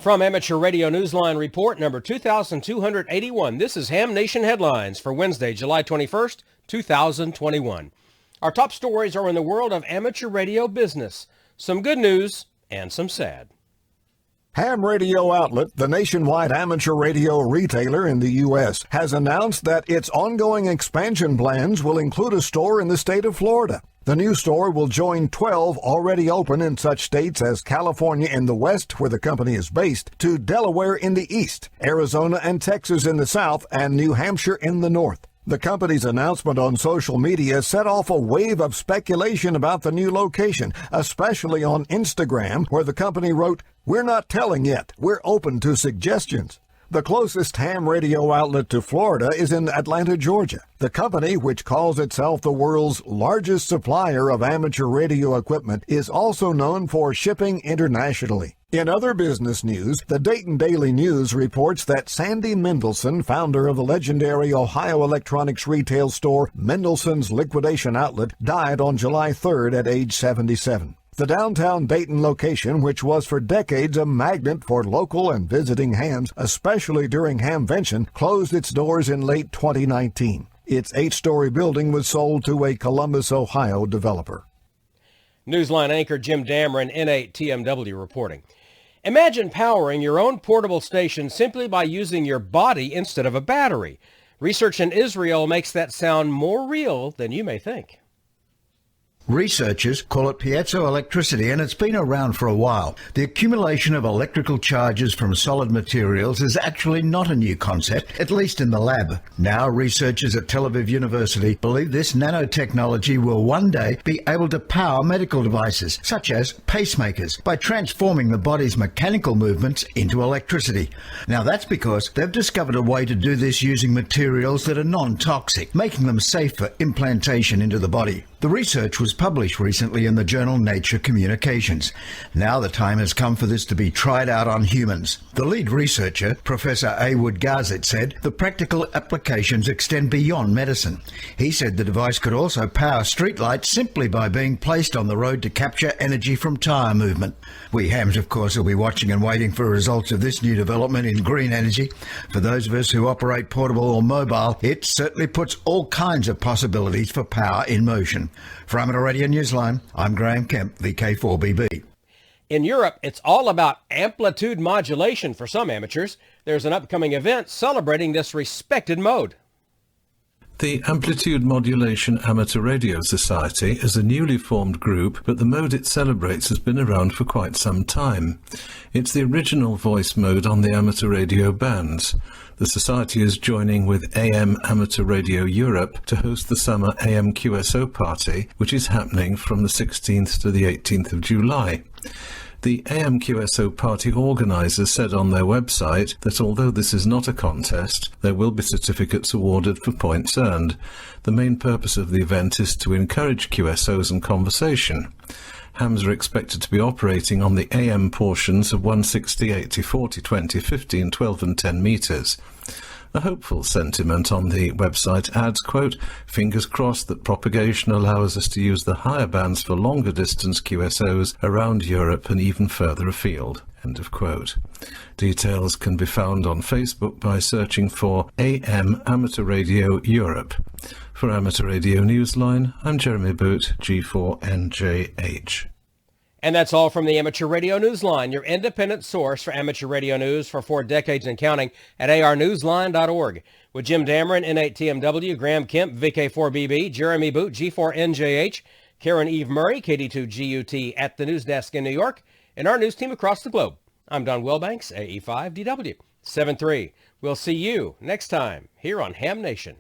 From Amateur Radio Newsline Report number 2281, this is Ham Nation Headlines for Wednesday, July 21st, 2021. Our top stories are in the world of amateur radio business. Some good news and some sad. Ham Radio Outlet, the nationwide amateur radio retailer in the U.S., has announced that its ongoing expansion plans will include a store in the state of Florida. The new store will join 12 already open in such states as California in the west, where the company is based, to Delaware in the east, Arizona and Texas in the south, and New Hampshire in the north. The company's announcement on social media set off a wave of speculation about the new location, especially on Instagram, where the company wrote, "We're not telling yet. We're open to suggestions." The closest ham radio outlet to Florida is in Atlanta, Georgia. The company, which calls itself the world's largest supplier of amateur radio equipment, is also known for shipping internationally. In other business news, the Dayton Daily News reports that Sandy Mendelson, founder of the legendary Ohio electronics retail store Mendelson's Liquidation Outlet, died on July 3rd at age 77. The downtown Dayton location, which was for decades a magnet for local and visiting hams, especially during Hamvention, closed its doors in late 2019. Its 8-story building was sold to a Columbus, Ohio developer. Newsline anchor Jim Dameron, N8TMW reporting. Imagine powering your own portable station simply by using your body instead of a battery. Research in Israel makes that sound more real than you may think. Researchers call it piezoelectricity, and it's been around for a while. The accumulation of electrical charges from solid materials is actually not a new concept, at least in the lab. Now, researchers at Tel Aviv University believe this nanotechnology will one day be able to power medical devices, such as pacemakers, by transforming the body's mechanical movements into electricity. Now, that's because they've discovered a way to do this using materials that are non-toxic, making them safe for implantation into the body. The research was published recently in the journal Nature Communications. Now the time has come for this to be tried out on humans. The lead researcher, Professor Awood Gazit, said the practical applications extend beyond medicine. He said the device could also power streetlights simply by being placed on the road to capture energy from tyre movement. We hams, of course, will be watching and waiting for results of this new development in green energy. For those of us who operate portable or mobile, it certainly puts all kinds of possibilities for power in motion. For Amateur Radio Newsline, I'm Graham Kemp, VK4BB. In Europe, it's all about amplitude modulation for some amateurs. There's an upcoming event celebrating this respected mode. The Amplitude Modulation Amateur Radio Society is a newly formed group, but the mode it celebrates has been around for quite some time. It's the original voice mode on the amateur radio bands. The Society is joining with AM Amateur Radio Europe to host the summer AM QSO party, which is happening from the 16th to the 18th of July. The AM QSO party organisers said on their website that although this is not a contest, there will be certificates awarded for points earned. The main purpose of the event is to encourage QSOs and conversation. Hams are expected to be operating on the AM portions of 160, 80, 40, 20, 15, 12 and 10 metres. A hopeful sentiment on the website adds, quote, "Fingers crossed that propagation allows us to use the higher bands for longer distance QSOs around Europe and even further afield." End of quote. Details can be found on Facebook by searching for AM Amateur Radio Europe. For Amateur Radio Newsline, I'm Jeremy Boot, G4NJH. And that's all from the Amateur Radio Newsline, your independent source for amateur radio news for 4 decades and counting at arnewsline.org. With Jim Dameron, N8TMW, Graham Kemp, VK4BB, Jeremy Boot, G4NJH, Karen Eve Murray, KD2GUT at the news desk in New York, and our news team across the globe. I'm Don Wilbanks, AE5DW 73. We'll see you next time here on Ham Nation.